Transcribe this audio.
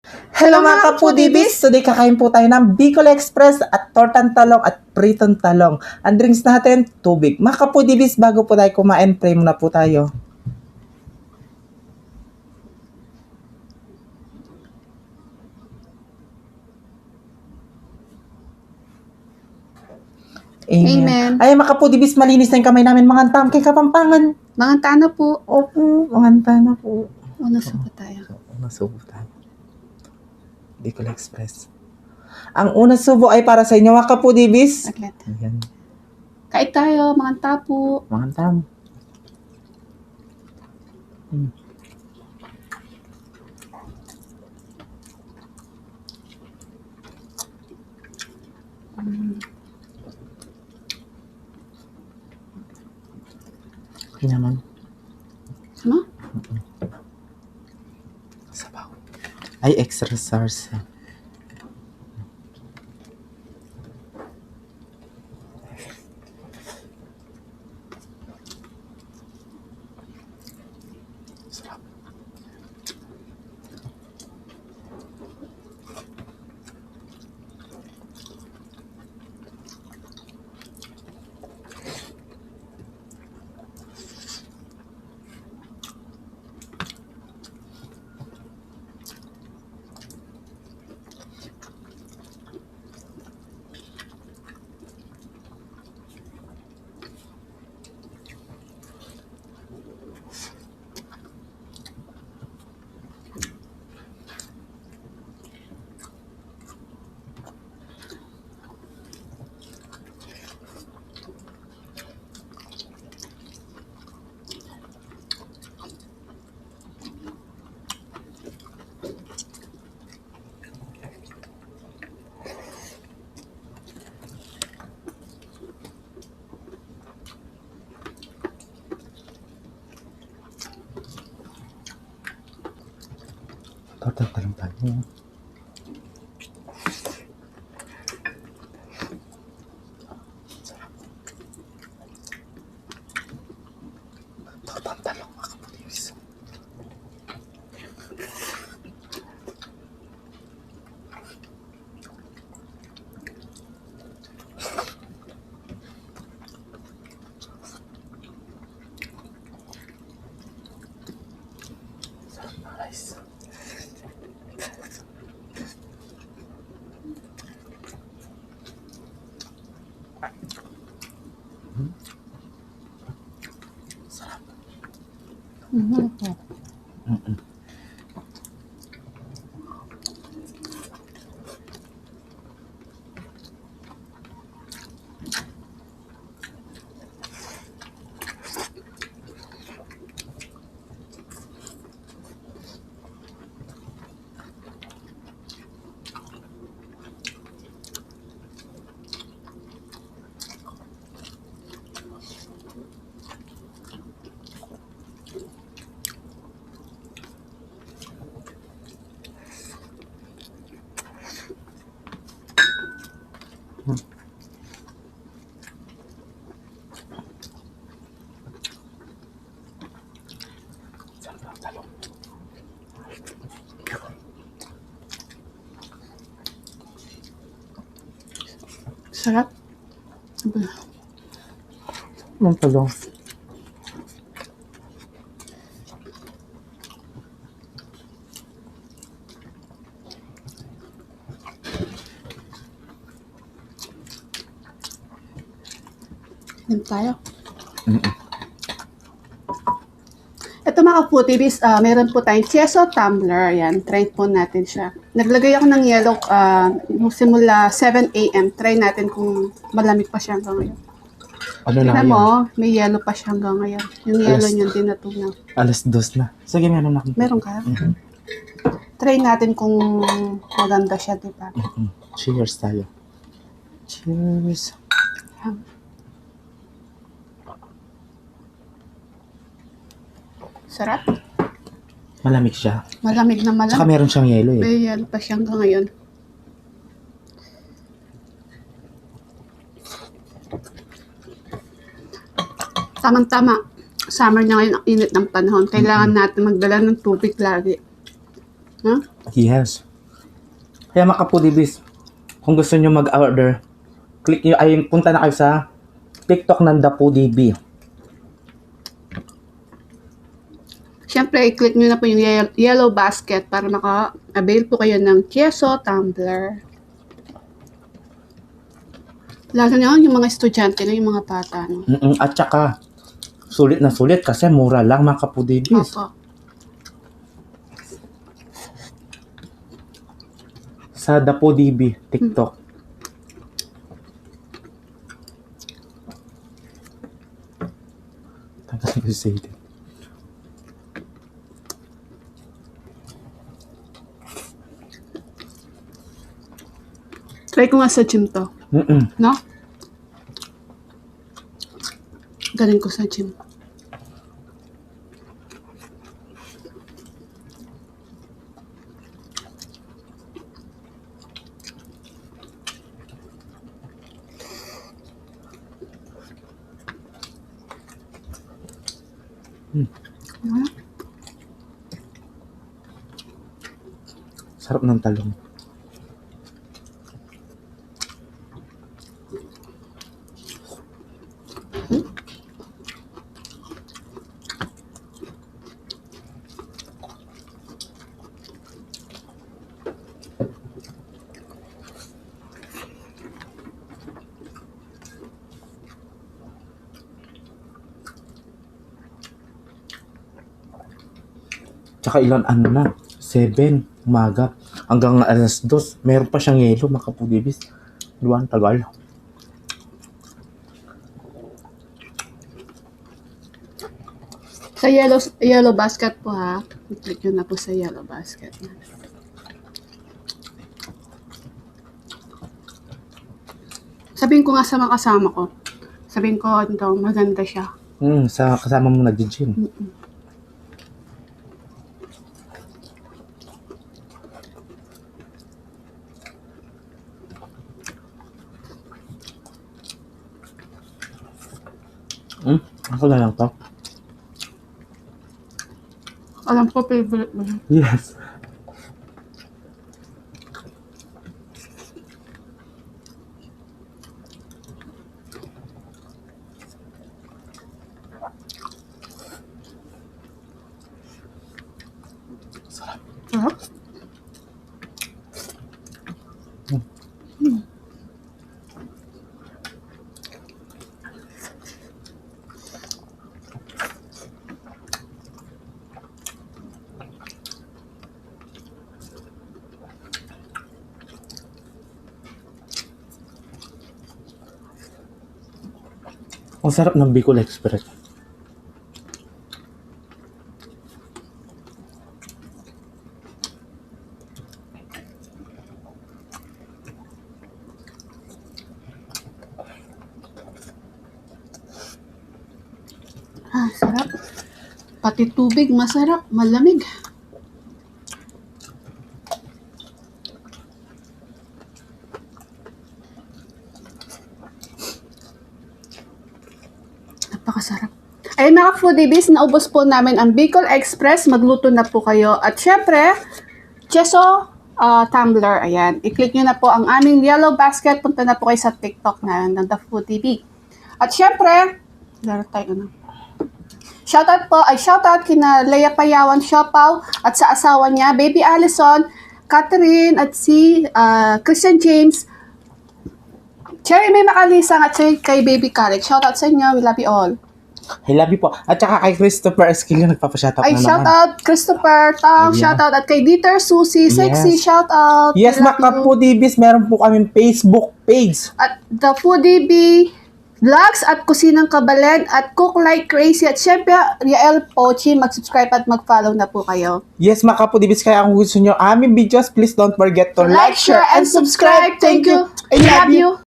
Hello mga kapudibis! Today kakain po tayo ng Bicol Express at tortang talong at pritong talong. Ang drinks natin, tubig. Mga kapudibis, bago po tayo kumain, pray muna po tayo. Amen. Ay mga kapudibis, malinis na yung kamay namin. Mga tam kay Kapampangan. Mga tana po. Opo, mga na po. Una sa pa tayo. Nasubo tayo. Bicol Express. Ang unang subo ay para sa inyo mga kapudibis. Saglit. Ayan. Kait tayo, mga tapo. Mga tam. Okay naman. Ano? Sabaw. Ay, extra sauce. Sarap. Tortang talong tayo. Sarap. Tortang talong mga kapudibis. Sarap na rice. Sarap. Sarap ng talong. Sarap. Ang talong. Yan tayo. Ito mga kapudibis, meron po tayong Cheso Tumbler. Yan, try po natin siya. Naglagay ako ng yellow simula 7 a.m. Try natin kung malamig pa siya hanggang ngayon. Ano na Tignan ngayon? mo, may yellow pa siya hanggang ngayon. Yung yellow Alas- niyan tinatunaw. Alas 2 na. Sige, meron na. Meron ka? Try natin kung maganda siya, di ba? Cheers tayo. Cheers. Sarap. Malamig siya. Malamig na Tsaka malamig. meron siyang yelo eh. May yellow pa siya hanggang ngayon. Tamang-tama. Summer na ngayon, ang init ng panahon. Kailangan natin magdala ng tubig lagi. Huh? Yes. Kaya mga kapudibis, kung gusto nyo mag-order, click nyo, ay punta na kayo sa TikTok ng The Pudibi. Siyempre, i-click nyo na po yung yellow basket para maka-avail po kayo ng queso tumbler. Lalo na yung mga estudyante na yung mga bata. No? At saka, sulit na sulit kasi mura lang mga kapudibis. Opo. Sa The Pudibi, TikTok. Tagal ko say it. Try ko nga sa gym to. No? Galing ko sa gym. Sarap ng talong. Tsaka ilan ano na, 7 umaga hanggang alas 2. Meron pa siyang yelo, mga kapudibis. Luan, tagal. Sa yellow basket po ha. I-click nyo na po sa yellow basket. Sabihin ko nga sa mga kasama ko. Sabihin ko, daw, maganda siya. Sa kasama mo nag-gym. Ako na lang to. Alam ko, favorite mo. Yes. Sarap. Sarap. Ang sarap ng Bicol Express. Sarap. Pati tubig, masarap, malamig. Napakasarap. Ayun mga foodies, naubos po namin ang Bicol Express. Magluto na po kayo. At syempre, queso tumbler. Ayan. I-click nyo na po ang aming yellow basket. Punta na po kayo sa TikTok na ng The Food TV. At syempre, laro tayo na. Shoutout kina Leia Payawan Siopaw at sa asawa niya, Baby Allison, Catherine at si Christian James, Cherry May Macalisang at kay Baby Karen. Shoutout sa inyo. We love you all. I love you po. At saka kay Christopher Esquilio, nagpapashoutout na naman. Shoutout Christopher Tong, shoutout at kay Dieter Susie, Sexy, shoutout. Yes, mga kapudibis, meron po kaming Facebook page. At The Foodie Bee Vlogs at Kusinang Kabalen at Cook Like Crazy at syempre Riel Pochi, mag-subscribe at mag-follow na po kayo. Yes, mga kapudibis, kaya kung gusto nyo aming videos, please don't forget to like, share, and subscribe. Thank you. I love you.